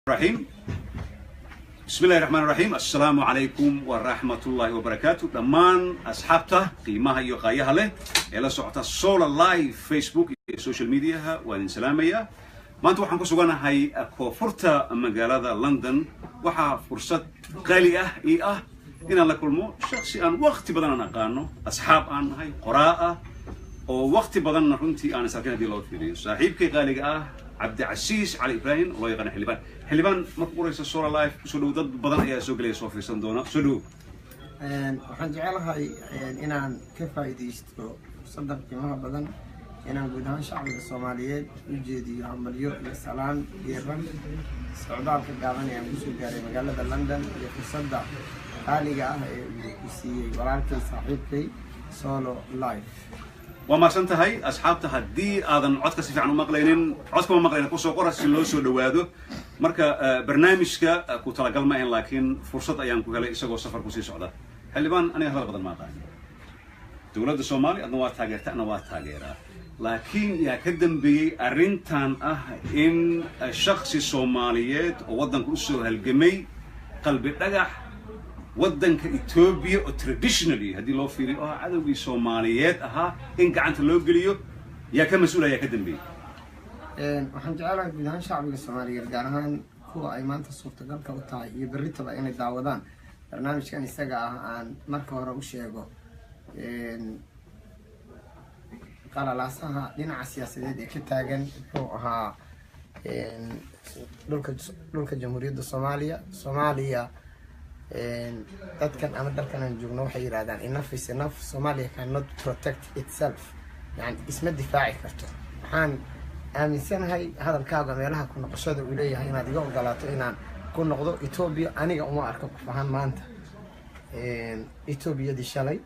الرحيم بسم الله الرحمن الرحيم السلام عليكم ورحمة الله وبركاته دمان أصحابته قيمها يقايها له إلى سعة الصولة لايف فيسبوك السوشيال ميديا وإن سلامية ما أنتوا حنكو سوغانا هاي كوفرتا مقالة لندن وحا فرصة غالية إن الله كلمو شخصي أن وقت بدنا نقانو أصحاب أن هاي قراءة ووقت بدنا رنتي أنا ساكنة دي لو فيري صاحبك غالية عبد العزيز علي إبراهيم الله يغني حلبان مقبوريس الصورة لايف سلو ضد بدن يا سوق لي صوفي صندونا سلو waxaan jecelahay inaan ka faa'iideysto sadaqii maha badan inaan guud ahaan shacbiga Soomaaliyeed u jeediyo amalyo iyo salaan iyo ran socdaalka gaaban ee aan ku soo gaaray magaalada London iyo fursadda qaaliga ah ee uu siiyay walaalkay saaxiibkay solo live وما سنتهاي أصحابتها دي أذن عدك سفيع عنو مقلين عدكم مقلين كوسو قرص اللي سو دوادو مركا برنامجك كوتلا قلما إن لكن فرصة أيام كوكالي إساقو سفر كوسي سعودة حلبان أنا هذا الغضل ما قاني دولة الصومالي أنا واتاقيرتا أنا واتاقيرا لكن يا كدن بي أرنتان إن الشخص الصوماليات وودن كوسو هالجمي قلبي رجح ودنك إثيوبيا traditionally هذه لو فيري عدوي صوماليات إن كعنت لو قليو يا كمسؤولة يا كدن بي. waxaan jecelahay guud ahaan shacbiga Soomaaliyeed gaar ahaan kuwa ay maanta suurtagalka u tahay iyo berritaba inay daawadaan barnaamijkan isaga aan marka hore u sheego qalalaasaha dhinaca siyaasadeed ee ka taagan wuxuu ahaa dhulka jamhuuriyadda Soomaaliya dadkan ama dalkan aan joogno waxay yiraahdaan enough is enough Somalia cannot protect itself yani isma difaaci karto waxaan aaminsanahay hadalkaaga meelaha ku noqoshada uu leeyahay inaad iga ogolaato inaan ku noqdo Ethiopia aniga uma arko qof ahaan maanta Ethiopia di shalay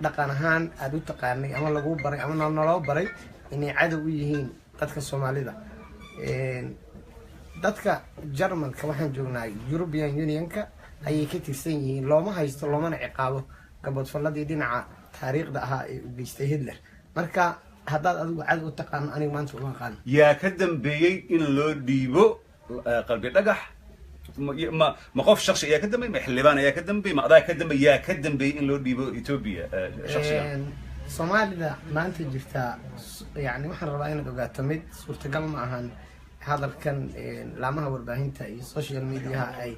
dhaqan ahaan aad u taqaanay ama lagu baray ama nolol baray inay cadow u yihiin dadka Soomaalida dadka Jarmalka waxaan joognaa European Unionka ayay ka tirsan yihiin looma haysto loomana ciqaabo gabadhfaladii dhinaca taariikhda ahaa ee u geystay Hitler marka haddaad adigu cad u taqaan aniga maanta uma aqaan yaa ka dambeeyay in loo dhiibo qalbi dhagax ma qof shakhsi yaa ka dambeeyay ma xildhibaan yaa ka dambeeyay ma adaa ka dambeeyay yaa ka dambeeyay in loo dhiibo Ethiopia shakhsiyan Soomaalida maanta jirta yani waxaan rabaa inaad ogaato mid suurtagal ma ahan hadalkan laamaha warbaahinta iyo social media ay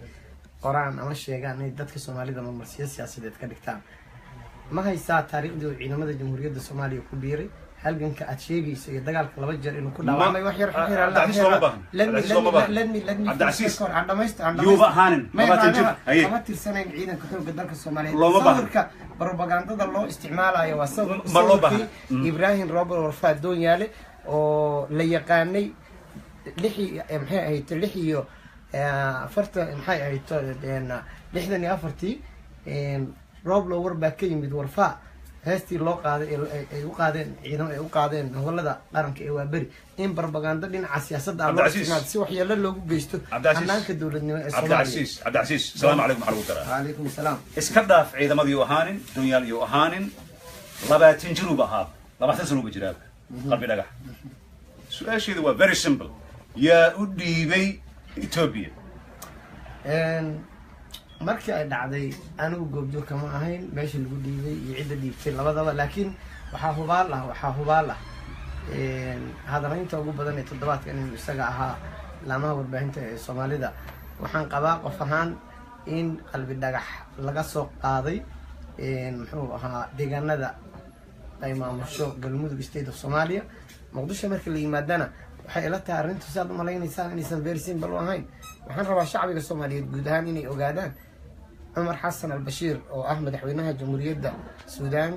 qoraan ama sheegaan in dadka Soomaalida marmarsiyo siyaasadeed ka dhigtaan ma haysaa taariikhdii ciidamada jamhuuriyadda Soomaaliya ku biiray halganka aad sheegayso iyo dagaalka laba jeer inuu ku dhaawacmay wax yar xiriir la عبد العزيز يوبا هانن ما تنجر هي ما tirsaneen ciidanka xoogga dalka Soomaaliyeed sawirka propagandada loo isticmaalayo waa sawirka Ibrahim Robert Warfaa Doonyaale oo la yaqaanay maxay ahayd lixiyo afarta maxay ahayd lixdan iyo afartii roob loo warbaa ka yimid Warfaa heestii loo qaaday ay u qaadeen ciidan ay u qaadeen hawlada qaranka ee waabari in propaganda dhinaca siyaasadda loo isticmaalo si waxyeello loogu geysto hanaanka dowladnimo ee Soomaaliya عبد العزيز السلام عليكم ورحمة الله وعليكم السلام اسكداف ciidamadii oo ahaanin dunyaalii oo ahaanin 20 jiruub ahaa 20 sano bajiraab qalbi dhagax su'aasheedu waa very simple يا أديبي إثيوبيا. markii ay dhacday anigu goobjoog kama ahayn meesha lagu dhiibay iyo cidda dhiibtay labadaba laakiin waxaa hubaal ah hadalaynta ugu badan ee toddobaadkan inuu isaga ahaa laamaha warbaahinta ee Soomaalida waxaan qabaa qof ahaan in qalbi dhagax laga soo qaaday muxuu ahaa deegaanada ay maamusho galmudug state of Somalia Muqdisho markii la yimaadana waxay ila tahay arrintu saad u malaynaysaa inaysan very simple ahayn waxaan rabaa shacbiga Soomaaliyeed guud ahaan inay ogaadaan Umar Xasan al-Bashir oo ah madaxweynaha jamhuuriyadda Suudaan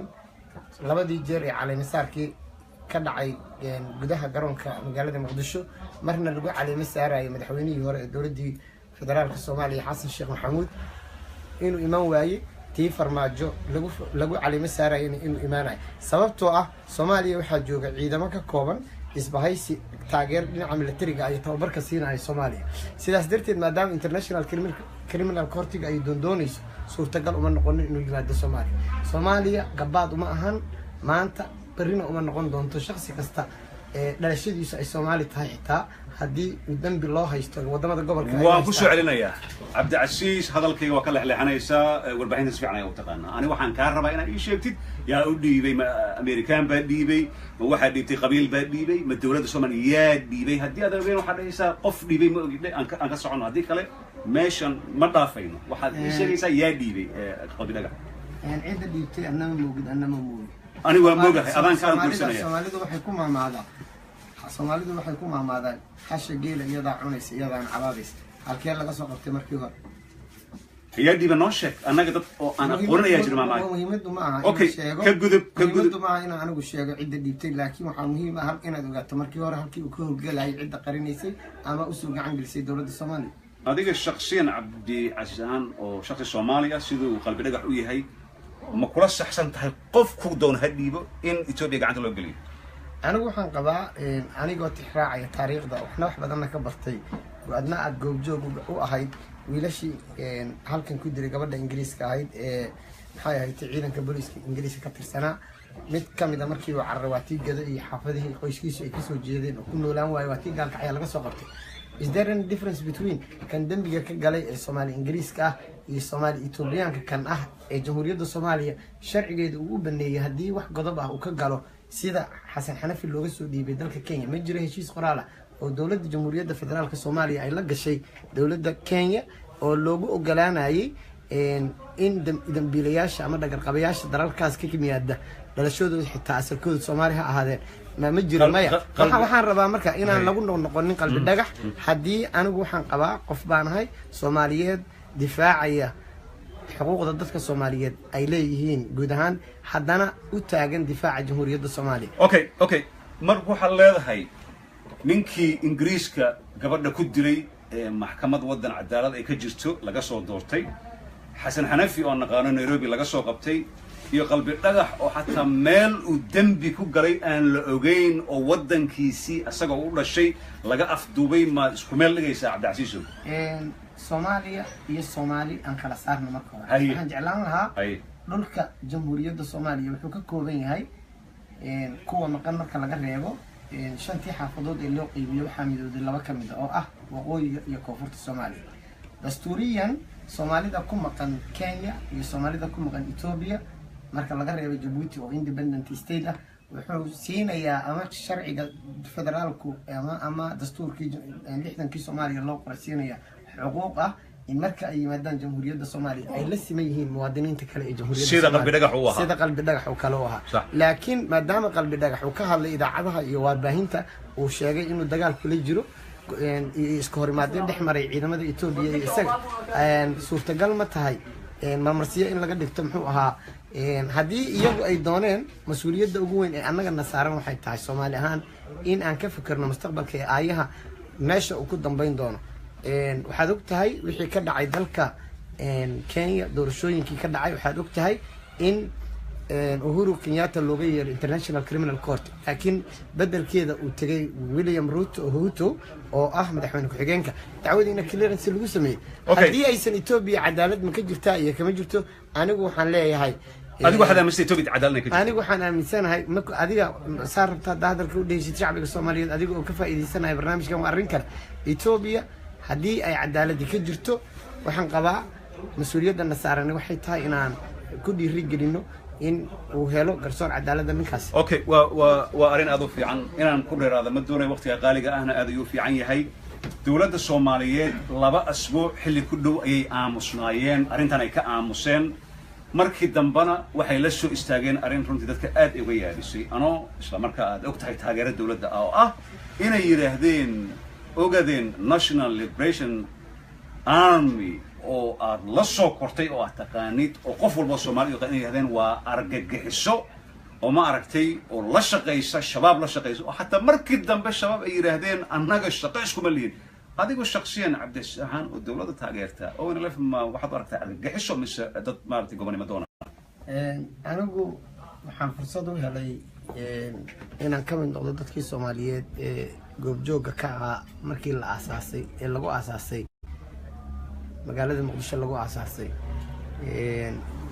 labadii jeer ee caleemisaarkii ka dhacay gudaha garoonka magaalada Muqdisho marna lagu caleemisaarayo madaxweynihii hore ee dowladda federaalka Soomaaliya Xasan Sheekh Maxamuud inuu iman waayay tii farmaajo lagu caleemisaarayo inuu imaanayo sababtoo ah Soomaaliya waxaa jooga ciidamo ka kooban isbahaysi taageer dhinaca militariga ay tababarka siinayaan Soomaaliya sidaas darteed maadaama international criminal court ay doonayso suurtagal uma noqon inuu yimaado Soomaaliya gabaad uma ahan maanta برينا وما نقول دون تشخص كستا dhalashadiisu ay Soomaali tahay xitaa haddii dambi loo haysto wadamada gobolka waan ku soo celinayaa Cabdicasiis hadalkayga waa ka leexleexanaysaa warbaahinta si fiican ay u taqaanaa ani waxaan ka rabaa inaad ii sheegtid yaa u dhiibay ma American baa dhiibay ma waxa dhiibtay qabiil baa dhiibay ma dawladda Soomaaliya yaa dhiibay haddii aad rabeen waxa dhaysaa qof dhiibay ma ogidhay aan ka socono haddii kale meeshan ma dhaafayno waxaad ii sheegaysaa yaa dhiibay qalbi dhagax cida dhiibtay annama moogid annama moogid ani waa moogahay adaan kaan guursanaya Soomaalidu waxay ku maamaadaan hasha geela iyada cunaysa iyadaan cabaadaysa halkee laga soo qabtay markii hore yaa dhiiba noo sheeg annaga dad oo aan aqoonaya jira maamaay muhiimadu ma aha okay ka gudub ma aha in anigu sheego cidda dhiibtay laakiin waxa muhiim ah inaad ogaato markii hore halkii uu ka howlgalayay cidda qarinaysay ama u soo gacan gelisay dawladda Soomaaliya adiga shakhsiyan Cabdicasiis ahaan oo shakhsi Soomaaliya sidoo qalbi dhagax u yahay ma kula saxsan tahay qofku doon hadhiibo in Ethiopia gacanta loo geliyo anigu waxaan qabaa anigoo tixraacaya taariikhda waxna wax badan ka bartay adna aad goobjoog u ahayd wiilashii halkan ku diray gabadha Ingiriiska ahayd maxay ahayd ciidanka booliiska Ingiriiska ka tirsanaa mid kamid ah markii uu carrawaatii gada iyo xaafadihii qoyskiisu ay ka soo jeedeen oo ku noolaan waayay waatii gaalka ayaa laga soo qabtay is there any difference between kan dambiga ka galay ee Soomaali Ingiriiska ah iyo Soomaali Ethiopianka kan ah ee Jamhuuriyadda Soomaaliya sharcigeedu uu baneeyay haddii wax godob ah uu ka galo sida Xasan Xanafi looga soo dhiibay dalka Kenya ma jiro heshiis qoraal ah oo dawladda Jamhuuriyadda Federaalka Soomaaliya ay la gashay dawladda Kenya oo loogu ogolaanayay in dambiilayaasha ama dhagarqabayaasha dalalkaas ka yimaada dhalashadooda xitaa asalkooda Soomaali ha ahaadeen ma jiro maya waxaan rabaa marka inaan lagu noqonin qalbi dhagax haddii anigu waxaan qabaa qof baan ahay Soomaaliyeed difaacaya xuquuqda dadka Soomaaliyeed ay leeyihiin guud ahaan haddana u taagan difaaca Jamhuuriyadda Soomaaliya okay mar waxaad leedahay ninkii Ingiriiska gabadha ku dilay maxkamad wadan cadaalad ay ka jirto laga soo doortay Xasan Xanafi oo naqaano Nairobi laga soo qabtay iyo qalbi dhagax oo xataa meel uu dambi ku galay aan la ogeyn oo wadankiisii asaga u dhashay laga afduubay ma isku meel dhigaysaa Cabdicasiis Soomaaliya iyo Soomaali aan kala saarno marka hore waxaan jeclaan lahaa dhulka Jamhuuriyadda Soomaaliya wuxuu ka kooban yahay kuwa maqan marka laga reebo shantii xaafadood ee loo qaybiyo waxaa midowday laba ka mid ah oo ah waqooyiga iyo koonfurta Soomaaliya dastuuriyan Soomaalida ku maqan Kenya iyo Soomaalida ku maqan Ethiopia marka laga reebo Djibouti oo independent state ah wuxuu siinayaa ama sharciga federaalku ama dastuurkii 60kii Soomaaliya loo qoraysiinaya xuquuq ah in marka ay yimaadaan Jamhuuriyadda Soomaaliya ay la siman yihiin muwaadiniinta kale ee Jamhuuriyadda sida qalbi dhagax uu kale u ahaa laakiin maadaama qalbi dhagax uu ka hadlay idaacadaha iyo warbaahinta uu sheegay inuu dagaal kula jiro isku horimaadyo dhex maray ciidamada Ethiopia iyo isaga suurtagal ma tahay marmarsiyo in laga dhigto muxuu ahaa haddii iyagu ay dooneen mas'uuliyadda ugu weyn ee annagana saaran waxay tahay Soomaali ahaan in aan ka fikirno mustaqbalka ee aayaha meesha uu ku dambeyn doono waxaad og tahay wixii ka dhacay dalka Kenya doorashooyinkii ka dhacay waxaad og tahay in Uhuru Kenyatta looga yeeray International Criminal Court laakiin bedelkeeda uu tagay William Ruto oo ah madaxweyne ku-xigeenka dacwadiina clearance lagu sameeyay haddii aysan Ethiopia cadaalad ma ka jirtaa iyo kama jirto anigu waxaan leeyahay adigu waxaad aaminsan Ethiopia cadaalad ka jirto anigu waxaan aaminsanahay adiga saar rabtaa hadalka u dhehaysid shacbiga Soomaaliyeed adiga oo ka faa'iideysanahay barnaamijkan waa arrin kale Ethiopia haddii ay cadaalad ka jirto waxaan qabaa mas'uuliyadda saaran waxay tahay inaan ku dhiiri gelino in uu helo garsoor cadaalada ninkaas okay waa arin aad u fiican inaan ku dheeraado ma doonay waqtiga qaaliga ahna aad ayuu fiican yahay dawladda Soomaaliyeed 2 asbuuc xilli ku dhow ayay aamusnaayeen arrintan ay ka aamuseen markii dambana waxay la soo istaageen arrin runtii dadka aad uga yaabisay anoo isla markaa aad og tahay taageerada dawladda oo ah inay yiraahdeen ogaadeen National Liberation Army oo aad la soo kortay oo aad taqaanid oo qof walba Soomaali oo inay yiraahdeen waa argagixiso oo ma aragtay oo la shaqeysa shabaab la shaqeyso oo hatta markii dambe shabaab ay yiraahdeen annaga shaqo isku maliin adigu shakhsiyan Cabdicasiis ahaan oo dawladda taageerta oo in la fahmo waxaad aragtaa argagixiso mise dad ma aragtay gobonimo doona anigu waxaan fursad u helay inaan ka mid noqdo dadkii Soomaaliyeed ee goobjooga ka ahaa markii la aasaasay ee lagu aasaasay magaalada Muqdisho lagu aasaasay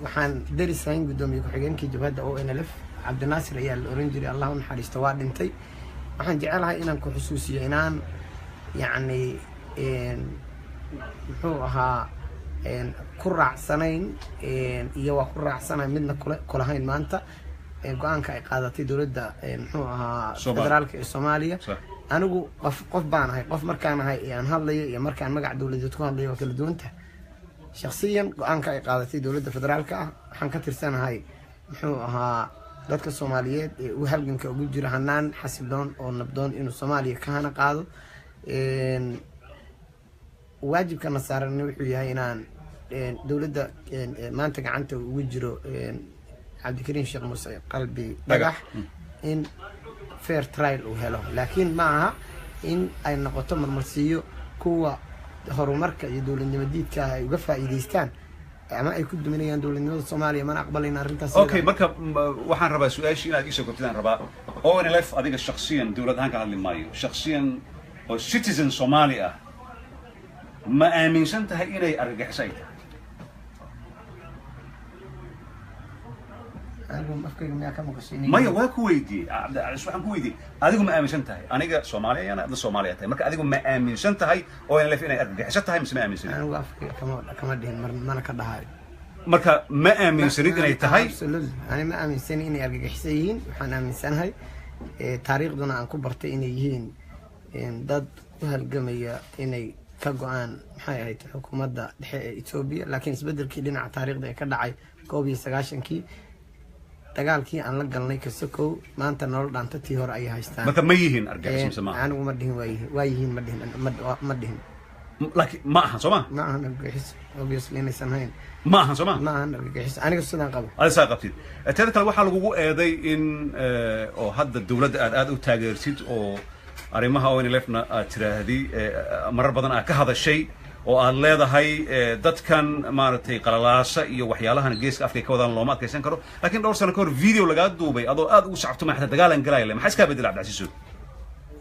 waxaan darisayn gudoomiye ku-xigeenkii jabhadda ONLF Cabdinaasir ayaa la oran jiray Allah u naxariisto waa dhintay waxaan jecelahay inaan ku xusuusiyo inaan yacni muxuu ahaa ku raacsanayn iyo waa ku raacsanahay midna kulahayn maanta go-aanka ay qaadatay dowladda muxuu ahaa federaalka ee Soomaaliya anigu qof baan ahay qof markaan ahay aan hadlayo iyo markaan magac dowladeed ku hadlayo waa kala duwanta shakhsiyan go-aanka ay qaadatay dowladda federaalka ah waxaan ka tirsanahay muxuu ahaa dadka Soomaaliyeed ee u halganka ugu jira hanaan xasiloon oo nabdoon inuu Soomaaliya ka hana qaado waajibka nasaaran wuxuu yahay inaan dowladda maanta gacanta ugu jiro Cabdikariin Sheekh Muuse Qalbi Dhagax in fair trial uu helo laakiin ma aha in ay noqoto marmarsiyo kuwa horumarka iyo dowladnimadiidka ay uga faa'iideystaan ama ay ku duminayaan dowladnimada Soomaaliya ma aqbalayna arrintaas okay marka waxaan rabaa su'aashi inaad isoo gobtaan rabaa ONLF adiga shakhsiyan dowlad ahaan ka hadli maayo shakhsiyan oo citizen Soomaali ah ma aaminsan tahay inay argagixisay tahay maya waa ku weydiiyey waxaan ku weydiiyey adigu ma aaminsan tahay aniga Soomaaliya ana Soomaaliya tahay marka adigu ma aaminsan tahay ONLF inay argagixiso tahay mise ma aaminsan anigu afka kama dhihin mana ka dhahay marka ma aaminsanid inay tahay ani ma aaminsan inay argagixiso yihiin waxaan aaminsanahay taariikhduna aan ku bartay inay yihiin dad u halgamaya inay ka go'aan maxay ahayd xukuumadda dhexe ee Itoobiya laakiin isbedelkii dhinaca taariikhda ee ka dhacay 1990kii dagaalkii aan la galnay ka sokow maanta nolol dhaanta tii hore ay haystaan marka ma yihiin argagixiso ma anigu ma dhihin waa yihiin ma dhihin laakiin ma aha Soomaa ma aha argagixiso obviously inaysan hayn ma aha Soomaa ma aha argagixiso aniga sidaan qabo adiga qabtid teeda kale waxaa lagugu eeday in oo hadda dowladda aad u taageertid oo arrimaha ONLF-na aad tiraahday marar badan aad ka hadashay oo aad leedahay dadkan maaragtay qalalaasa iyo waxyaalahan geeska afka ka wadaan looma adkaysan karo laakiin dhowr sano ka hor video laga duubay adoo aad ugu sacabto ma xataa dagaalan galay maxaa iska bedel Cabdicasiis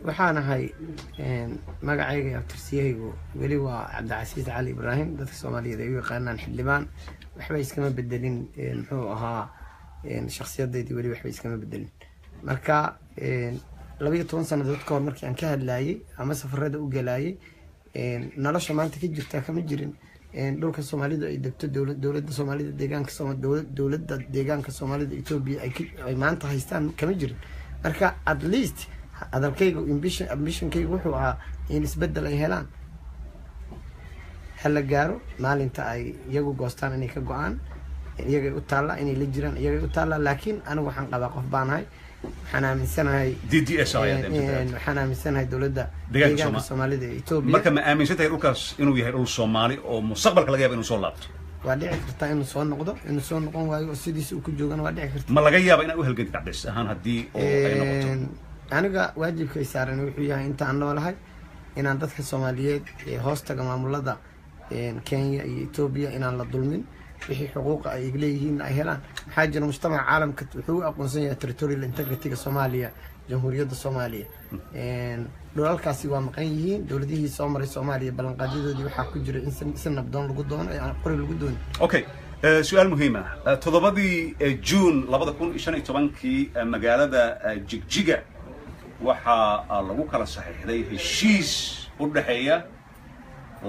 waxaan ahay magacayga abtirsiyaygu weli waa Cabdicasiis Cali Ibrahim dadka Soomaaliyeed ay u yaqaanaan xildhibaan waxba iskama bedelin muxuu ahaa shakhsiyadeedii weli waxba iskama bedelin marka 12 sanadood ka hor markii aan ka hadlayay ama safarada u galayay nolosha maanta ka jirta kama jirin dhulka Soomaalida ay degto dowladda Soomaalida deegaanka Soomaalida Itoobiya ay maanta haystaan kama jirin marka at least hadalkaygu ambitionkaygu wuxuu ahaa in isbedel ay helaan hal gaaro maalinta ay iyagu goostaan inay ka go'aan iyagay u taala inay la jiraan iyagay u taala laakiin anigu waxaan qabaa qof baanahay waxaan aaminsanahay waxaan aaminsanahay dowladda deegaanka Soomaalida ee Itoobiya marka ma aaminsantahay dhulkaas inuu yahay dhul Soomaali oo mustaqbalka laga yaabo inuu soo laabto waa dhici kartaa inuu soo noqon waayo sidiisa uu ku joogana waa dhici kartaa ma laga yaabo inaad u halgantid Cabdicasiis ahaan haddii oo ay noqoto aniga waajibkay saaran wuxuu yahay intaan noolahay inaan dadka Soomaaliyeed ee hoostaga maamulada Kenya iyo Itoobiya inaan la dulmin wixii xuquuq ay leeyihiin ay helaan maxaa jira mujtamaca caalamka wuxuu aqoonsan yahay territorial integrity-ga Soomaaliya jamhuuriyadda Soomaaliya dhulalkaasi waa maqan yihiin dowladihii soo maray Soomaaliya ballanqaadyadoodii waxaa ku jira in si nabdoon lagu doono ee aan qori lagu doonin okay su'aal muhiim ah 7 June 2015kii magaalada Jigjiga waxaa lagu kala saxiixday heshiis u dhaxeeya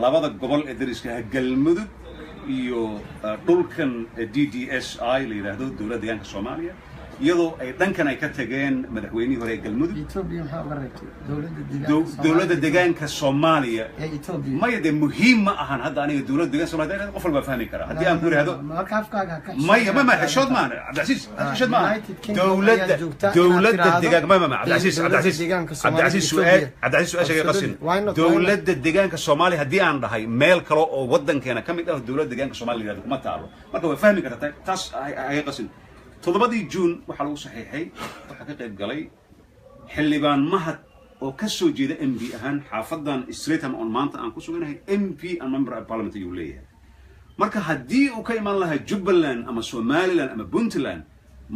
labada gobol ee dariska Galmudug iyo dhulkan DDSI la yiraahdo dowladda deegaanka Soomaaliya iyadoo ay dhankan ay ka tageen madaxweynihii hore ee Galmudug Itoobiya maxaa uga reebtay dowladda deegaanka Soomaaliya ma yade muhiim ma ahan hadda aniga dowladda deegaanka Soomaaliya qof walba fahmi kara haddii aan ku yiraahdo marka afkaaga ka ma xishood ma Cabdicasiis xishood ma dowladda deegaanka ma Cabdicasiis su'aasha qasin dowladda deegaanka Soomaaliya haddii aan dhahay meel kale oo wadankeena kamid ah dowladda deegaanka Soomaaliya kuma taalo marka way fahmi kartaa taas ay qasin 7 June waxaa lagu saxiixay waxaa ka qayb galay xildhibaan mahad oo ka soo jeeda MP ahaan xaafadan Streatham on maanta aan ku suganahay MP and member of parliament ayuu leeyahay marka haddii uu ka iman lahaa Jubaland ama Somaliland ama Puntland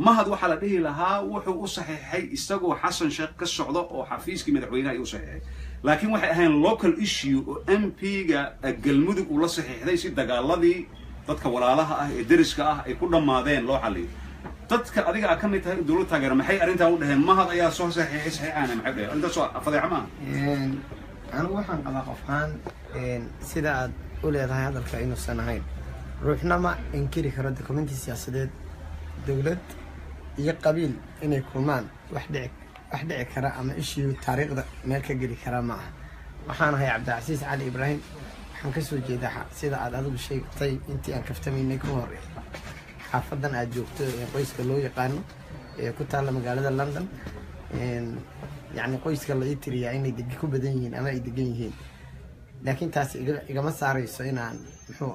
mahad waxaa la dhihi lahaa wuxuu u saxiixay isagoo Xasan Sheekh ka socdo oo xafiiskii madaxweynaha u saxiixay laakiin waxay ahayn local issue oo MP-ga Galmudug uu la saxiixday si dagaaladii dadka walaalaha ah ee dariska ah ay ku dhamaadeen loo xalliyo dadka adiga aad ka mid tahay dowladda taageera maxay arrintan u dhaheen mahad ayaa soo saxiixana maxay dhaheen arrintaas waa fadeeco maaha anigu waxaan qabaa qofaan sida aad u leedahay hadalka inuusan ahayn ruuxna ma inkiri karo dokumenti siyaasadeed dowlad iyo qabiil inay kulmaan wax dhici kara ama issue taariikhda meel ka geli kara ma aha waxaan ahay cabdicasiis cali ibraahim waxaan kasoo jeedaa sida aad adigu sheegtay intii aan kaftamaynay ka hor xaafadan aad joogto ee qoyska loo yaqaano ee ku taalla magaalada London يعني qoyska la ii tiriyaa inay degi ku badan yihiin ama ay degan yihiin laakiin taas igama saarayso inaan muxuu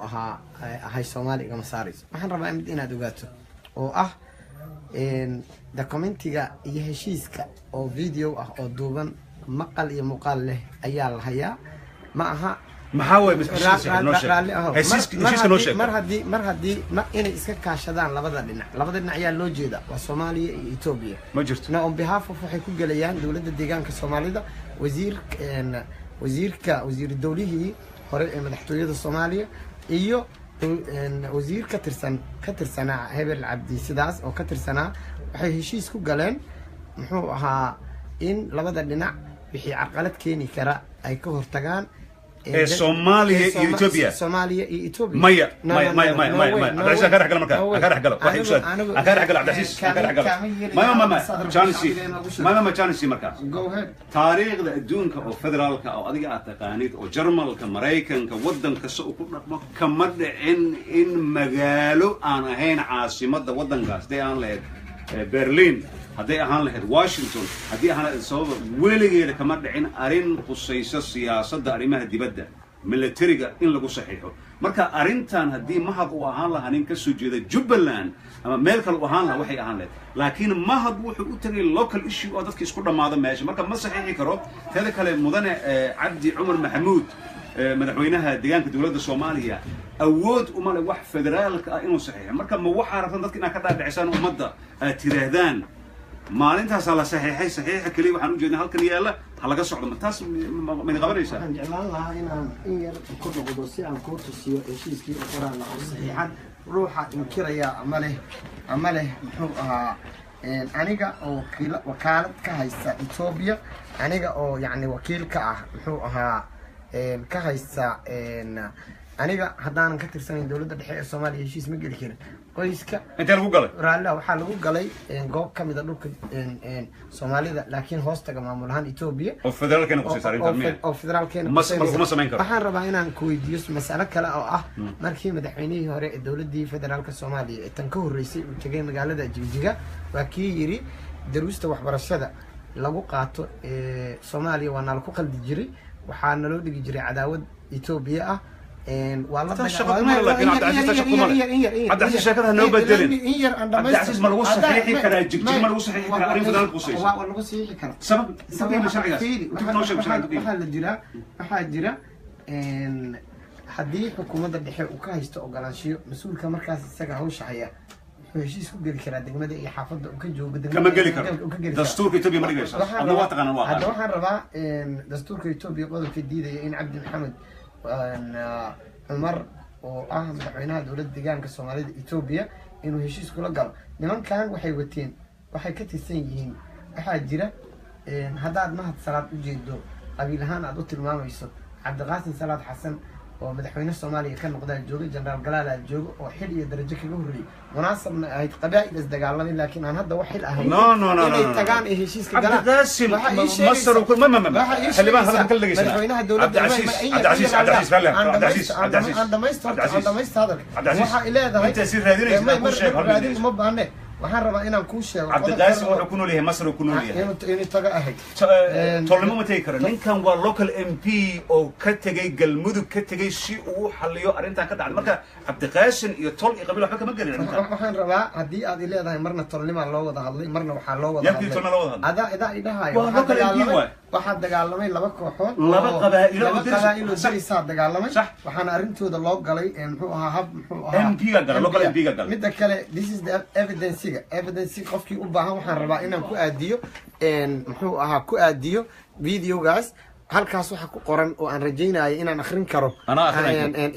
ahay Soomaali igama saarayso waxaan rabaa mid inaad ogaato oo ah documentiga iyo heshiiska oo video ah oo duuban maqal iyo muuqaal leh ayaa la hayaa ma aha maxaa way heshiiska noo sheeg mar haddii inay iska kaashadaan labada dhinac ayaa loo jeeda waa Soomaaliya iyo Ethiopia ma jirto on behalf of waxay ku galayaan dawladda deegaanka Soomaalida wasiir dawlihii hore ee madaxtooyada Soomaaliya iyo wasiir ka tirsanaa Hebel Cabdi sidaas oo ka tirsanaa waxay heshiis ku galeen muxuu ahaa in labada dhinac wixii carqalad keeni kara ay ka hortagaan Soomaaliya iyo Ethiopia maya Abdicasiis ka dhaxgal markaa ka dhaxgal waxay usoo ka dhaxgal Abdicasiis ka dhaxgal mama Janisi markaa taariikhda adduunka oo federaalka oo adiga aad taqaanid oo Jarmalka Mareykanka wadan kasta uu ku dhaqmo kama dhicin in magaalo aan ahayn caasimadda wadankaas day aan leeyahay Berlin hadday ahaan lahayd Washington haddii ahaan lahayd sababa weligeeda kama dhicin arrin khusaysa siyaasadda arrimaha dibadda militariga in lagu saxiixo marka arrintan haddii mahad uu ahaan lahaa nin ka soo jeeda Jubbaland ama meel kale uu ahaan lahaa waxay ahaan lahayd laakiin mahad wuxuu u tagay local issue oo dadka isku dhamaada meesha marka ma saxiixi karo teeda kale mudane Cabdi Cumar Maxamuud madaxweynaha deegaanka dowladda Soomaaliya awood uma leh wax federaalka ah inuu saxiixo marka ma waxa rabtan dadka inay ka dhaadhicisaan ummadda tiraahdaan maalintaas la saxiixa kaliya waxaan u jeednaa halkan yaala ha laga socdo taas ma qabanaysaa waxaan jeclaan lahaa inaan in yar ku noqdo si aan ku tusiyo heshiiskii qoraan la saxiixan ruuxa inkiraya ama leh muxuu ahaa aniga oo wakaalad ka haysta Ethiopia aniga oo yani wakiil ka ah muxuu ahaa ka haysta aniga haddaanan ka tirsanayn dawladda dhexe ee Soomaaliya heshiis ma geli karin qoyska inta lagu galay raalla waxaa lagu galay goob ka mid ah dhulka Soomaalida laakiin hoostaga maamul ahaan Ethiopia oo federaalkeena ku saarinta oo federaalkeena ma samayn karo waxaan rabaa inaan ku weydiiyo mas'alo kale oo ah markii madaxweynihii hore ee dawladdii federaalka Soomaaliya ee tan ka horeysay uu tagay magaalada Jigjiga waa kii yiri daruusta waxbarashada lagu qaato Soomaaliya waa nala ku qaldi jiray waxaa naloo dhigi jiray cadaawad Ethiopia ah والله لكن عبدالعزيز شكلها نو بدلين عبدالعزيز ما لو صحيحي كرا جيجي ما لو صحيحي كرا عرين فدان القصيص والله صحيحي كرا سبب مشاريع waxaa jira haddii xukuumadda dhexe uu ka haysto ogolaanshiyo mas-uulka markaas isaga hawsha haya wuxuu heshiis ku geli karaa degmada iyo xaafadda uu ka joogo kama geli karo dastuurka Ethiopia ma dhigayso ama waa taqaanaa waa hadda waxaan rabaa dastuurka Ethiopia qodobka diidaya in Cabdi Maxamed عمر oo madaxweynaha dawladda deegaanka Soomaalida Ethiopia inuu heshiis kula galo nimankan waxay wateen waxay ka tirsan yihiin waxa jira hadaad mahad salaad u jeedo qabiil ahaan aad u tilmaamayso Cabdiqaasim Salaad Xasan oo madaxweynaha Soomaaliya ka noqday jooga Generaal Galaala jooga oo xil iyo darajo kaga horeeyay munaasabna ay qabaa'il isdagaalamay laakiin aan hadda wax xil ahayn inay tagaan ee heshiiska galaan Cabdiqaasim Masar ku ma xilibaan hadda kala dhageysan madaxweynaha dawladda Cabdiqaasim waxa ilaahay inta si raadinaysa ku sheeg ma baahne waxaan rabaa inaan kuu sheego Cabdiqaasim wuxuu ku nool yahay Masar ku nool yahay inuu taga ahay tolnimo ma tagi karo ninkan waa local MP oo ka tagay galmudug ka tagay si uu xalliyo arrintan ka dhacday marka Cabdiqaasim iyo tol iyo qabiil waxba kama galin waxaan rabaa haddii aad leedahay marna tolnimo loo wada hadlay marna waxaa loo wada hadlay adaa idhahayo waxaa dagaalamay laba kooxood laba qabaa'ilo darisaa dagaalamay waxaana arrintooda loo galay muxuu ahaa hab muxuu ahaa MP ga galay local MP ga galay midda kale this is the evidence qofkii u baahan waxaan rabaa inaan ku aadiyo muxuu ahaa ku aadiyo videogaas halkaas waxa ku qoran oo aan rajaynayo inaan akhrin karo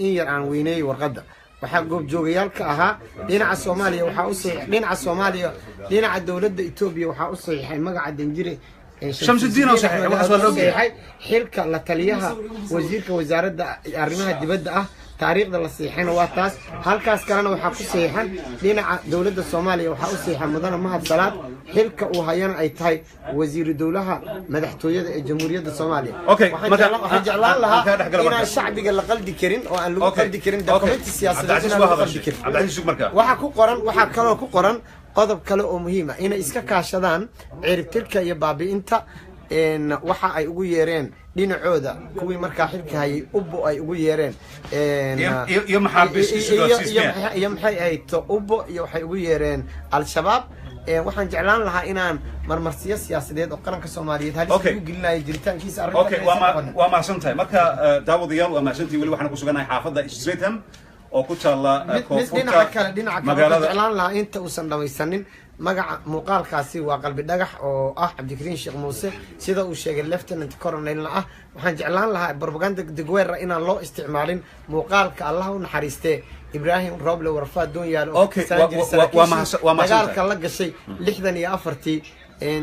in yar aan weyneeyo warqadda waxaa goobjoogayaal ka ahaa dhinaca Soomaaliya waxaa u saxiixay dhinaca Soomaaliya dhinaca dowladda Itoobiya waxaa u saxiixay magaca danjire Shamsuddin oo saxiixay waxa soo loogeeyay xilka la taliyaha wasiirka wasaaradda arrimaha dibadda ah taariikhda la saxiixayna waa taas halkaas kalena waxaa ku saxiixan dhinaca dowladda Soomaaliya waxaa u saxiixay mudane Mahad Salaad xilka uu hayana ay tahay wasiir dowlaha madaxtooyada ee jamhuuriyadda Soomaaliya waxaan jeclaan lahaa inaan shacbiga la qaldi karin oo aan lagu qaldi karin dokumenti siyaasadeed inaan lagu qaldi karin waxaa kaloo ku qoran qodob kale oo muhiim ah inay iska kaashadaan ciribtirka iyo baabi'inta waxa ay ugu yeereen dhinacooda kuwii markaa xilka hayay ubbo ay ugu yeereen iyo maxay ahayd ubbo iyo waxay ugu yeereen al-shabaab waxaan jeclaan lahaa inaan marmarsiyo siyaasadeed oo qaranka Soomaaliyeed halis ugu gelinayo jiritaankiisa arrinta waa mahadsantahay marka daawadayaal waa mahadsantihiin weli waxaan ku suganahay xaafadda Streetham oo ku taala koonfurta magaalada jeclaan lahaa inta uusan dhamaysanin magaca muuqaalkaasi waa qalbi dhagax oo ah Cabdikariin Sheekh Muuse sida uu sheegay Lieutenant Colonel ah waxaan jeclaan lahaa propaganda degweera inaan loo isticmaalin muuqaalka Allah u naxariistee Ibrahim Roble Warfaa Doonyaal oo dagaalka la gashay 64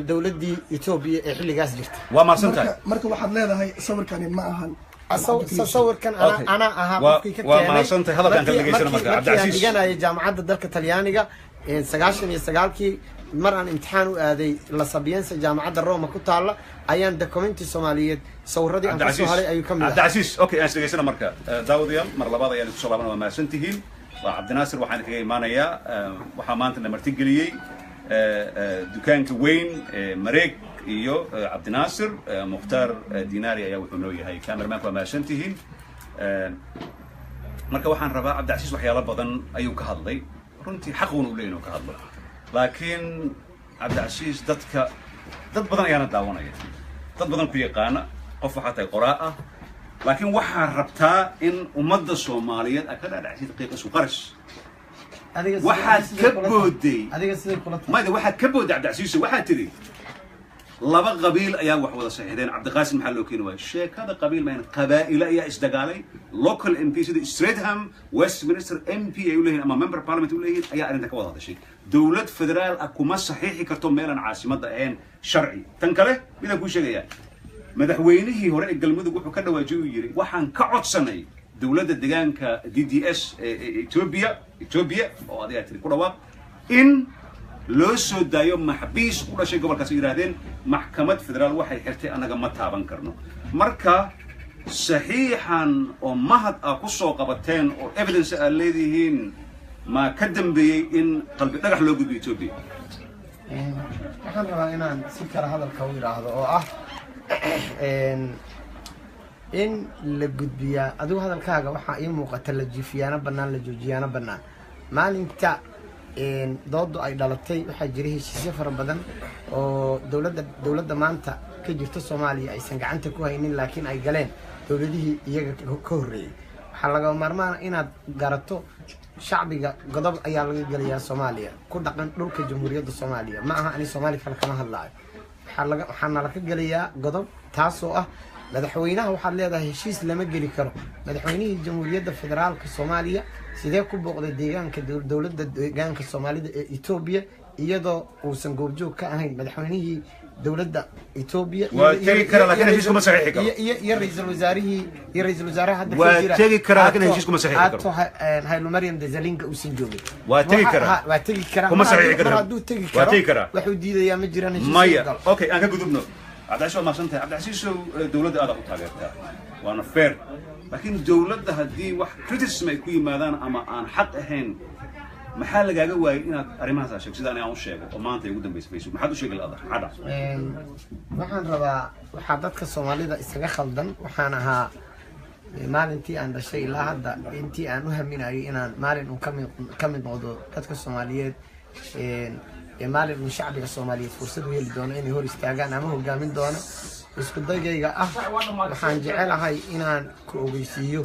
dowladii Itoobiya ee xilligaas jirtay waa mahadsantahay marka waxaad leedahay sawirkani ma ahan sawirkan ana ahaa qofkii ka keenay hadalkan ka dhageysana marka Cabdicasiis dhiganaya jaamacadda dalka Talyaaniga 99kii mar aan imtixaan u aaday la Sapienza jaamacadda Roma ku taala ayaan dokumenti Soomaaliyeed sawirradii aan ku soo halay ayuu ka mid ahaa Cabdicasiis okay aan dhageysana marka daawadayaal mar labaad ayaan ku soo laabanaa waa mahadsantihiin waa Cabdinaasir waxaan kaga imaanayaa waxa maanta marti geliyay dukaanka weyn mareeg iyo Cabdinaasir Mukhtaar Dinaari ayaa wuxuu noo yahay cameraman waa mahadsantihiin marka waxaan rabaa Cabdicasiis waxyaalo badan ayuu ka hadlay runtii xaq uu leeyahay inuu ka hadlo laakiin Cabdicasiis dad badan ayaana daawanaya dad badan ku yaqaana qof waxa tahay qoraa ah laakiin waxaa rabtaa in ummadda Soomaaliyeed ay ka dhaadhacsiin qiiq isku qaras waxaad ka booday waxaad ka booday Cabdicasiis waxaad tiri laba qabiil ayaa wax wada saxiixdeen Cabdiqaasim maxaa loo keenay sheekada qabiil ma qabaa'il ayaa isdagaalay local MP sida Streetham Westminster MP ay u leeyihiin ama member parliament u leeyihiin ayaa arrinta ka wada hadashay dawlad federaal ah kuma saxiixi karto meelan caasimadda ahayn sharci tan kale midaan ku sheegaya madaxweynihii hore ee galmudug wuxuu ka dhawaajiyay uu yiri waxaan ka codsanay dawladda deegaanka DDS ee Ethiopia oo adiga tiri ku dhawaaq in loo soo daayo maxbiis u dhashay gobolkaas yiraahdeen maxkamad federaal waxay xirtay anaga ma taaban karno marka saxiixan oo mahad ah ku soo qabateen oo evidence ay leeyihiin ma ka dambeeyay in qalbi dhagax loo gudbiyo Ethiopia waxaan rabaa inaan si kala hadalka u yiraahdo oo ah in la gudbiya adigu hadalkaaga waxa ii muuqata la jiifiyaana banaan la joojiyaana banaan maalinta doodu ay dhalatay waxaa jiray heshiisyo fara badan oo dowladda maanta ka jirta Soomaaliya aysan gacanta ku haynin laakiin ay galeen dowladihii iyaga ka horreeyay waxaa laga maarmaan inaad garato shacbiga godob ayaa laga galayaa Soomaaliya ku dhaqan dhulka jamhuuriyadda Soomaaliya ma aha ani Soomaali kale kama hadlaayo waxaana laga galayaa godob taasoo ah madaxweynaha waxaad leedahay heshiis lama geli karo madaxweynihii jamhuuriyadda federaalka Soomaaliya sidee ku booqday deegaanka dowladda deegaanka Soomaalida ee Itoobiya iyadoo uusan goobjoog ka ahayn madaxweynihii dowladda Itoobiya waa tagi kara laakiin heshiis kuma saxiixi karo iyo ra'iisul wasaaraha hadda waa tagi kara laakiin heshiis kuma saxiixi karo Haylo Maryam Desalegn uusan joogin waa tagi kara kuma saxiixi karo hadduu tagi karo wuxuu diidayaa ma jiraan heshiis maya okay aan ka gudubno Cabdicasiis ma santahay Cabdicasiis dawladda aad u taageertaa waana fair laakiin dawladda haddii wax criticism ay ku yimaadaan ama aan xaq ahayn maxaa lagaaga waayay inaad arrimahaas sheegto sidaan aan u sheego oo maanta ay ugu dambeysay Facebook maxaad u sheegi lahayd waxaan rabaa waxa dadka Soomaalida isaga khaldan waxaan ahaa maalintii aan dhashay ilaa hadda intii aan u haminayo inaan maalin ka mid noqdo dadka Soomaaliyeed maalin uu shacbiga Soomaaliyeed fursad u heli doono inay hor istaagaan ama hogaamin doono isku dayayga ah waxaan jecelahay inaan ku ogeysiiyo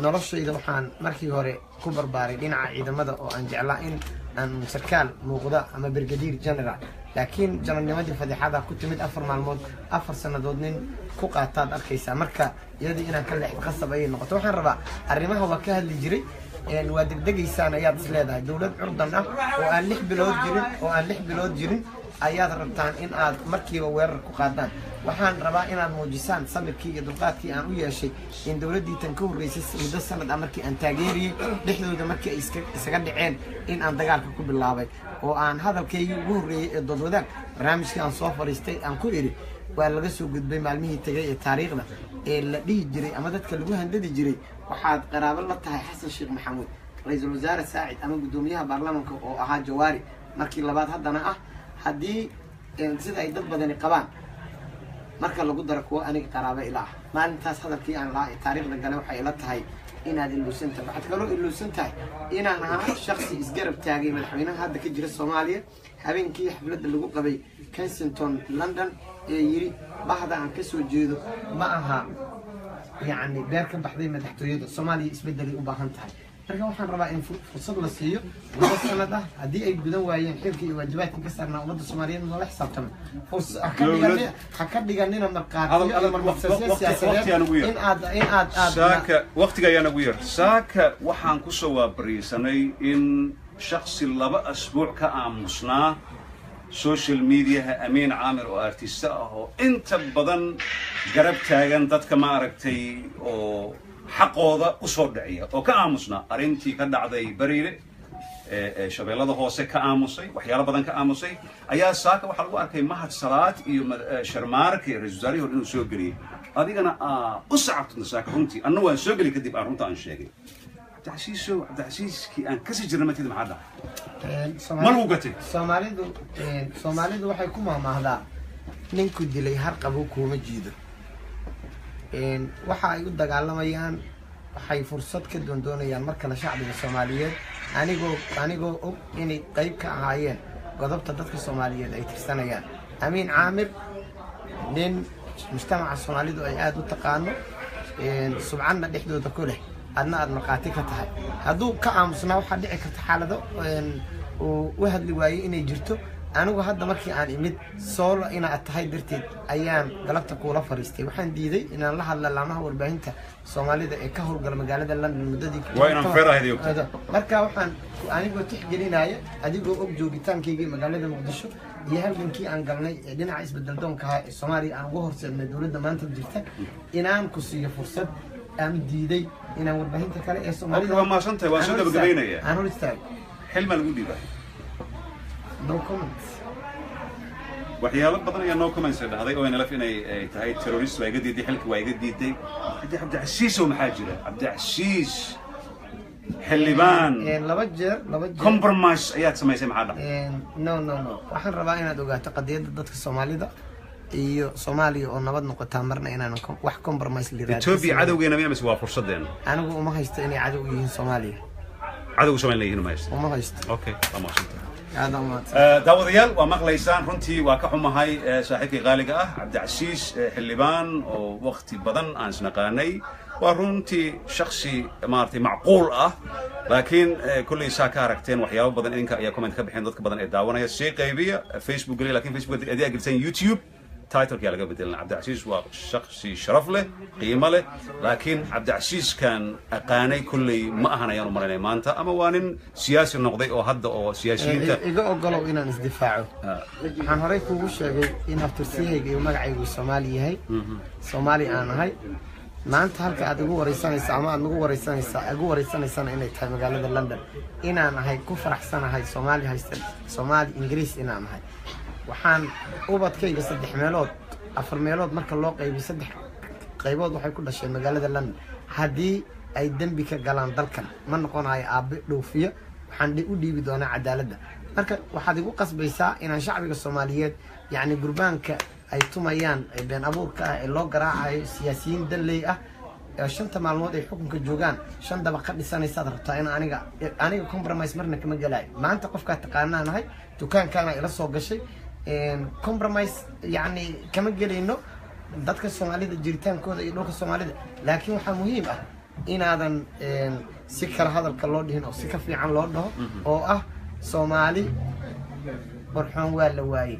noloshayda waxaan markii hore ku barbaaray dhinaca ciidamada oo aan jeclaa in aan sarkaal muuqda ama brigadier general laakiin janarnimadii fadeexada ku timid 4 maalmood 4 sanadood nin ku qaataad arkaysaa marka iyadii inaan ka leexdo qasab ay noqoto waxaan rabaa arrimaha waa ka hadli jiray waa degdegaysaan ayaad is leedahay dowlad curdan ah oo aan 6 bilood jirin ayaad rabtaan in aad markiiba weerar ku qaadaan waxaan rabaa inaad muujisaan sabirkii iyo dulqaadkii aan u yeeshay in dowladdii tan ka horreysay muddo sanad ah markii aan taageeriyey dhexdooda markii ay isaga dhaceen in aan dagaalka ku bilaabay oo aan hadalkaygii ugu horreeyey ee doodwadaag barnaamijkii aan soo fadhiistay aan ku idhi waa laga soo gudbay maalmihii tegay ee taariikhda ee la dhihi jiray ama dadka lagu handadi jiray waxaad qaraabo la tahay xasan sheekh maxamuud ra-iisul wasaare saacid ama guddoomiyaha baarlamaanka oo ahaa jawaari markii labaad haddana ah haddii sida ay dad badani qabaan marka lagu daro kuwa aniga qaraabo ila ah maalintaas hadalkii aan lahaa ee taariikhda gale waxay ila tahay inaad illuusan tahay waxaad kaloo illuusan tahay inaan ahaa shaksi isgarab taagay madaxweynaha hadda ka jira soomaaliya habeenkii xafladda lagu qabay kensington london ee yiri bahda aan ka soo jeedo ma aha yacni beer ka baxday madaxtooyada soomaaliya isbeddelay u baahan tahay marka waxaan rabaa in fursad la siiyo muddo sanad ah haddii ay gudan waayeen xilka iyo waajibaadka ka saarnaa ummadda soomaaliyeed loola xisaabtamo ha ka dhiganina markhaatiyo siyaasadeed in aad saaka waqtiga ayaa nagu yar saaka waxaan ku soo waabariisanay in shaksi 2 asbuuc ka aamusnaa social mediaha amiin caamir oo artista ah oo inta badan garab taagan dadka ma aragtay oo xaqooda u soo dhiciya oo ka aamusnaa arrintii ka dhacday bariire shabeellada hoose ka aamusay waxyaalo badan ka aamusay ayaa saaka waxaa lagu arkay mahad salaad iyo sharmaarke ra-iisul wasaarihii hore inuu soo geliyey adigana u sacabtana saaka runtii anna waan soo geli kadib aan runta aan sheegay cabdicasiiskii aan kasii jirna matida maxaa dhacay ma lagu gatay soomaalidu waxay ku mahmaahdaa ninku dilay har qabo kuuma jiido waxa ay u dagaalamayaan waxay fursad ka doondoonayaan mar kale shacbiga soomaaliyeed anigoo og inay qayb ka ahaayeen godobta dadka soomaaliyeed ay tirsanayaan amiin caamir nin mujtamaca soomaalidu ay aada u taqaano subcanna dhexdooda ku leh adna aad markhaati ka tahay hadduu ka aamusnaa waxaa dhici karta xaalado uu u hadli waayey inay jirto anigu hadda markii aan imid soolo inaad tahay darteed ayaan galabta kuula fariistay waxaan diiday inaan la hadla laamaha warbaahinta soomaalida ee ka howlgala magaalada london muddadii marka waxaan anigoo tixgelinaya adigoo og joogitaankaygii magaalada muqdisho iyo halgankii aan galnay ee dhinaca isbedel doonka ahaa ee soomaaliya aan uga horseednay dowladda maanta jirta inaan ku siiyo fursad aan diiday inaan warbaahinta kale ee soomaalida waa maasantahay waan soo gabagabaynayaa aan hor istaago xilma lagu dhiibay no comments waxyaalo badan ayaa no comments dhahday oo inalaf inay tahay terrorist waa iga diiday xilka waa iga diiday cabdicasiis oo maxaa jira cabdicasiis xildhibaan laba jeer compromise ayaad samaysay maxaa dhacay no waxaan rabaa inaad ogaato qadiyadda dadka soomaalida iyo Soomaaliya oo nabad noqotaa marna inaan wax compromise liiraad Ethiopia cadawgeena miyaa mise waa fursadeen anigu uma haysto inay cadow yihiin Soomaaliya cadow Soomaaliya yihiin ma haysto uma haysto okay tamaam daawadayaal waa maqlaysaan runtii waa ka xumahay saaxiibkii qaaliga ah Cabdicasiis xildhibaan oo waqti badan aan isnaqaanay waa runtii shakhsi maartay macquul ah laakiin kulli saa ka aragteen waxyaabo badan idinka ayaa comment ka bixin dadka badan ee daawanaya si qaybiya Facebook gali laakiin Facebook ayaa gelsan YouTube title كي على قبل عبد العزيز وشخصي شرف له قيمة له لكن عبد العزيز كان أقاني كل ما أهنا يوم مرة ما أنت أما وان سياسي النقدي أو هذا أو سياسيين إذا قالوا إن ندفعه عن هريك وش إن أفترسيه يوم مرعي والصومالي هاي صومالي أنا هاي ما أنت هلك أدقوا وريسان السامع أدقوا وريسان السامع أدقوا وريسان السنة إني تحب مقالة لندن إن أنا هاي كفر أحسن هاي صومالي هاي صومالي إنجليز إن أنا هاي waxaan ubadkayga 3 meelood 4 meelood marka loo qaybiyo 3 qaybood waxay ku dhashay magaalada London hadii ay dambi ka galaan dalkan ma noqonayo aabe dhoofiya waxaan u dhiibi doonaa cadaaladda marka waxaad igu qasbaysaa inaan shacbiga Soomaaliyeed yaani gurbaanka ay tumayaan ay been abuurka ah ee loo garaacayo siyaasiyiin dalay ah shanta maalmood ay xukunka joogaan shan daba ka dhisanaysa rabtaa in aniga compromise marna kama galay maanta qofka taqaanaanahay dukaankaana ila soo gashay compromise يعني كما قلنا dadka Soomaalida jiritaankooda iyo dhulka Soomaalida laakiin waxa muhiim ah in aadan si kala hadalka loo dhihin oo si ka fiican loo dhaho oo ah Soomaali barxoon waa la waayay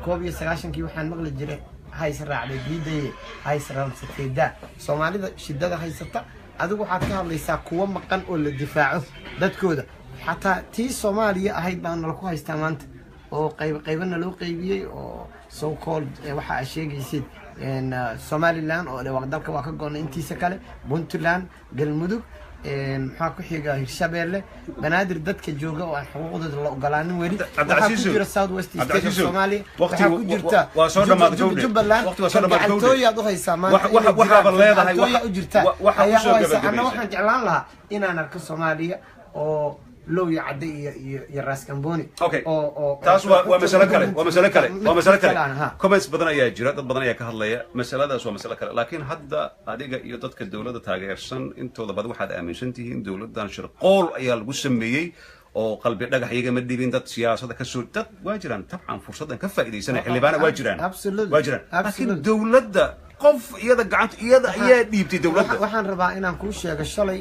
19 waxaan maqli jiray hays raacday diiday hays raamsateeda Soomaalida shidada haysata adigu waxaad ka hadlaysaa kuwa maqan oo la difaaco dadkooda xataa tii Soomaaliya ahayd baan nala ku haystaa maanta oo qaybana loo qaybiyay oo so called waxa ay sheegaysid Somaliland oo dalka waa ka go'nay intiisa kale Puntland Galmudug maxaa ku xiga Hirshabeelle banaadir dadka jooga oo aan xuquuqdooda la ogolaanin weli waxa ku jira South West State Soomaaliya waxa ku jirta waa soo dhamaad Jubbaland waqti waa soo dhamaad tooyaad u haysaa maanta waxa leedahay waxa u jirta waxa u soo gabagabay ana waxaan jeclaan lahaa inaan arko Soomaaliya oo لو يعدي يراس كمبوني اوكي تاس ومساله كله كومنتس بدن ayaa jira dad badan ayaa ka hadlaya masaladaas waa mas'ala kale laakiin hadda adiga iyo dadka dawladda taageersan intooda badan waxaad aaminsan tihiin dawladdan shirqool ayaa lagu sameeyay oo qalbi dhagax iyaga ma dhibin dad siyaasadda ka soo dad waa jiraan tabcan fursadan ka faa'iideysanay xildhibaana waa jiraan laakiin dawladda qof iyada gacanta iyada ayaa dhiibtay dawladda waxaan rabaa inaan ku sheego shalay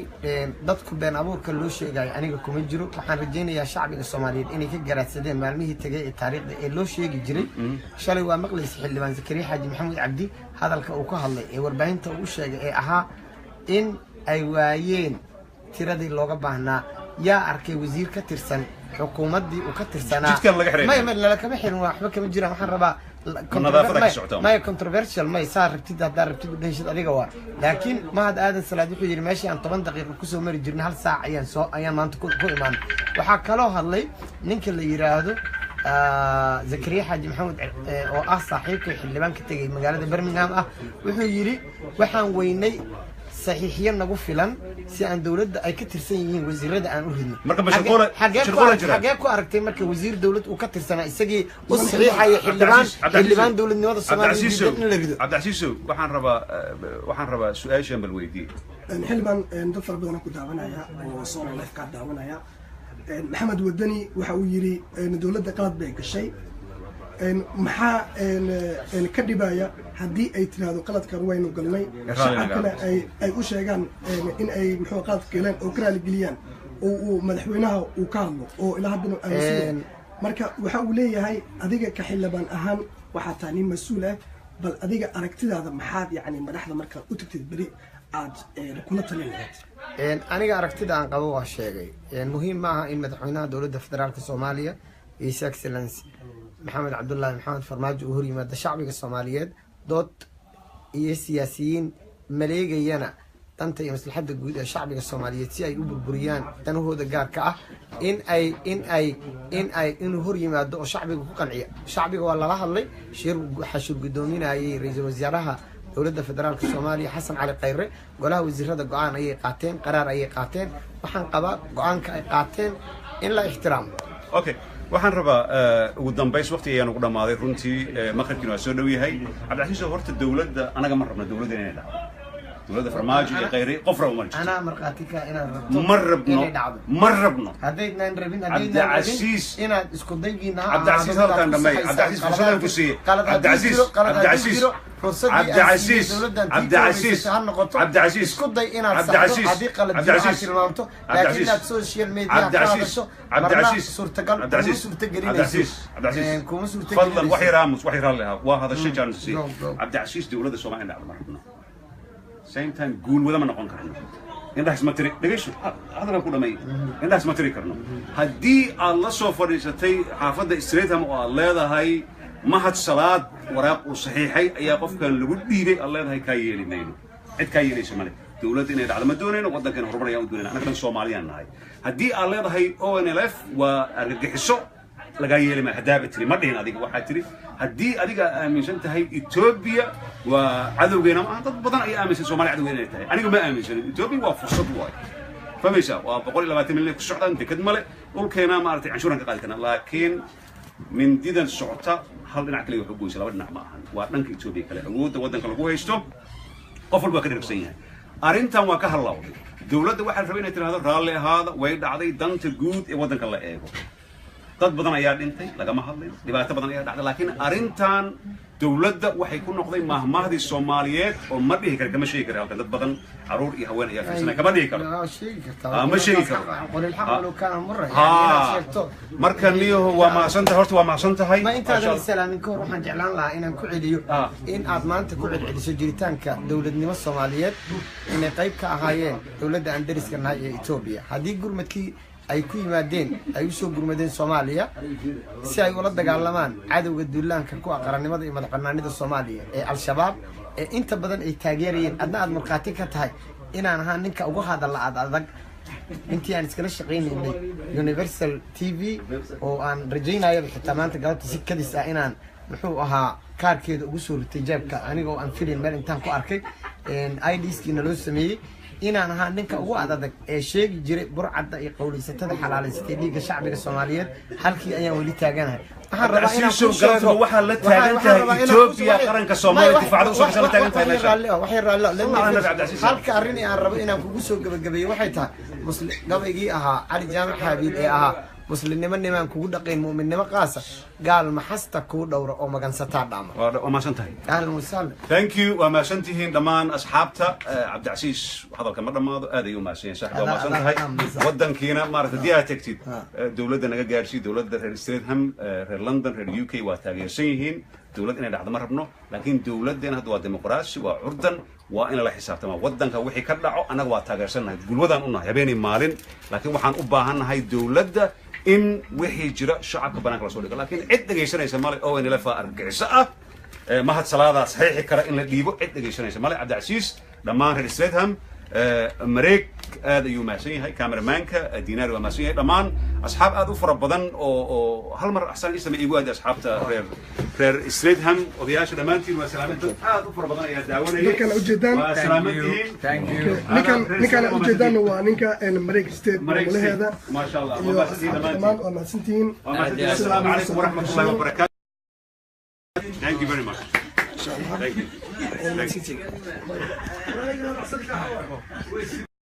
dadku been abuurka loo sheegay aniga kuma jiro waxaan rajaynayaa shacbiga Soomaaliyeed inay ka garaadsadeen maalmihii tagay ee taariikhda ee loo sheegi jiray shalay waa maqlaysi xildhibaan Zakariya Xaaji Maxamuud Cabdi hadalka uu ka hadlay ee warbaahinta uu sheegay ee ahaa in ay waayeen tiradii looga baahnaa yaa arkay wasiir ka tirsan xukuumaddii uu ka tirsanaa ma la kama xirin waxba kama jiraan waxaan rabaa ما هي controversial ما يصير ربتيد هذا ربتيد بدنشد أديك وار لكن ما هذا آدم سلادي يجري ماشي عن 8 دقيقة كسر مري جرنا هل ساعة أيام ما أنت كل إيمان وحكلوها هاللي نينك اللي يراهدو زكريا حاج محمود أو صاحبك اللي بانك تجي مقالة برمنغهام وحيجري وحن ويني صحيحيا نقول فلان سي عند دولة أي كتر سنين وزير ده أنا أقول مركب شغلة حاجاكو أركتين مركب وزير دولة وكتر سنة السجي والصحيح اللي بان دولة نواض الصومالي عبد العزيز وحن ربا سؤال شامل ويدي حلبان ندفر بدنا كده عنايا وصار الله كده عنايا محمد ودني وحويري دولة قلت بيك الشيء maxaa ka dhibaya haddii ay tiraahdo qaladkan waynu galnay shacabkana ay u sheegaan in ay muxuu qalad galeen oo ka raali geliyaan oo uu madaxweynaha uu ka hadlo oo ilaa haddana aaminsan marka waxa uu leeyahay adiga ka xildhibaan ahaan waxaa tahay nin mas-uul ah bal adiga aragtidaada maxaad yacni madaxda markaad u tagtid beri aad kula talin lahayd aniga aragtida aan qabo waa sheegay muhiim maaha in madaxweynaha dowladda federaalka Soomaaliya His Excellency محمد عبد الله محمد فرماج وهري مادة شعبي الصوماليات دوت سياسيين مليجينا تنتهي مثل حد الجود شعبي الصوماليات سي أيوب البريان تنو هذا جار كأ إن هري مادة شعبي وقنعية شعبي والله الله الله شير حشر قدومين أي رئيس وزراءها دولة فدرال الصومالي حسن علي قيري قالها وزير هذا قعان أي قاتين قرار أي قاتين وحن قبا قعان قاتين إن لا احترام. أوكي. waxaan rabaa ugu dambays waqti ayaan ugu dhamaaday runtii maqribkiina waa soo dhow yahay cabdilcasiis horta dawladda anaga ma rabno dawladda inay dhacdo dawladda farmaajo iyo qayri qof rabo ma jirto ana marqaatika inaan ma rabno haddaynan rabin cabdilcasiis inaad isku daygiina cabdilcasiis halkaan dhamay cabdilcasiis fursadaan ku siiyey cabdilcasiis isku day inaad saxdo haddii qalad jiro tilmaamto laakiin inaad social media ka hadasho marna suurtagal kuma suurtagelin فضلا وحي راموس وحي رالها وهذا الشيء كان نسي عبد العزيز دولة الصومالية نعم مرحبنا same time قول ولا ما نقول كرنا إن ده اسمه تري دقيش هذا نقول ما إن ده اسمه تري كرنا هدي الله سوفر يستي حافظ إسرائيل هم الله هذا هاي ما هاد صلاة وراء وصحيحي أي قف كان لقول ديري الله هاي كايلي نينو عد كايلي شمالي دولة إن على مدونين وقد كان هربنا يوم دونين أنا كان صوماليان هاي هدي الله هاي ONLF وأرجع السوق لقايلي ما هدابت لي مرين هذيك واحد تري هدي هذيك من سنة هاي إثيوبيا وعدو بينهم أنا بدنا أي آمن الصومالي عدو بينهم تاعي أنا ما آمن سنة إثيوبيا وفرصة واي فمشى وبقول لما تملك الشعب أنت كد ملك قول كنا ما أرتي عشورا كقالتنا لكن من ديدا الشعطة هل نعكلي وحبوا يسلا ودنا معهن وأنك إثيوبيا كله عود ودنا كله هو يشتو قفل بكرة نفسيا أرنتا وكهلا دولة واحد ربنا ترى هذا رالي هذا ويد عادي دنت جود ودنا كله إيه dad badan ayaa dhintay lagama hadlayo dhibaato badan ayaa dhacday laakiin arrintan dawladda waxay ku noqday mahmahdii Soomaaliyeed oo ma dhihi karo kama sheegi karo halka dad badan caruur iyo haween ayaa fiirsanay kama dhihi karo ma sheegi karo qolil xaq walo kana marra marka niyo waa maasanta horta waa maasantahay ma intaadan salaamin ka hor waxaan jeclaan lahaa inaan ku celiyo in aad maanta ku celceliso jiritaanka dawladnimo Soomaaliyeed inay qayb ka ahaayeen dawladda aan dariska nahay ee Itoobiya haddii gurmadkii ay ku yimaadeen ay u soo gurmadeen Soomaaliya si ay ula dagaalamaan cadawga duulaanka ku aqranimada iyo madaxbannaanida Soomaaliya ee al-shabaab ee inta badan ay taageerayeen adna aad marqaati ka tahay inaan ahaan ninka ugu hadal adag intii aan iskala shaqeynaynay Universal TV oo aan rajaynayo xitaa maanta galabta si kadis ah inaan muxuu ahaa kaarkeeda ugu soo ritay jeebka anigoo aan filin meel intaan ku arkay IDskiina loo sameeyay inaan ahaa ninka ugu adag ee sheegi jiray burcadda iyo qowleysatada xalaalaysatay dhiigga shacbiga Soomaaliyeed halkii ayaan wali taaganahay waxaan rabaa inaan ku sheego waxa la taagantahay Itoobiya qaranka Soomaaliya difaacada soo kasoo taagantahay meesha waxay raallo halka arrin aan rabo inaan kugu soo gabagabeeyo waxay tahay muslim gabaygii ahaa Ali Jaamac Habiib ee ahaa muslimnimo niman kugu dhaqeen mu'minnimo qaasa gaal maxasta ku dhowra oo magansataa dhama waa ma santahay ahlan wa sahlan thank you waa ma santihiin dhamaan asxaabta Cabdicasiis hadalka ma dhamaado aad ayuu ma seen sax waa ma santahay wadankiina maarta diyaa tagtid dawladda naga gaarsiin dawladda reer Streatham reer London reer UK waa taageersan yihiin dawlad inay dhacdo ma rabno laakiin dawladdeena hadda waa dimuqraasi waa curdan waa in la xisaabtamo wadanka wixii ka dhaco anaga waa taageersanahay gulwadaan u nahay habeenii maalin laakiin waxaan u baahanahay dawladda in wixii jira shacabka banaanka la soo dhigo laakiin cid dhageysanaysa male oo in la argagixisa mahad salaada saxiixi kara in la dhiibo cid dhageysanaysa male Cabdicasiis dhamaan reer Streatham mareeg aad ayuu maasan yahay cameramanka diinaar waa maasan yahay dhamaan asxaab aad u fara badan oo hal mar axsan isma iigu aad asxaabta reer Streatham odayaasha dhamaantiin waa salaamadda aad u fara badan ayaa daawanayay ninkan ujeedaan waa salaamadtiin thank you ninkan ujeedaan waa ninka mareeg state malaheeda ma sha Allah waa mahadsantihiin assalaamu calaykum waraxmatullaahi wabarakaatuh thank you very much thank you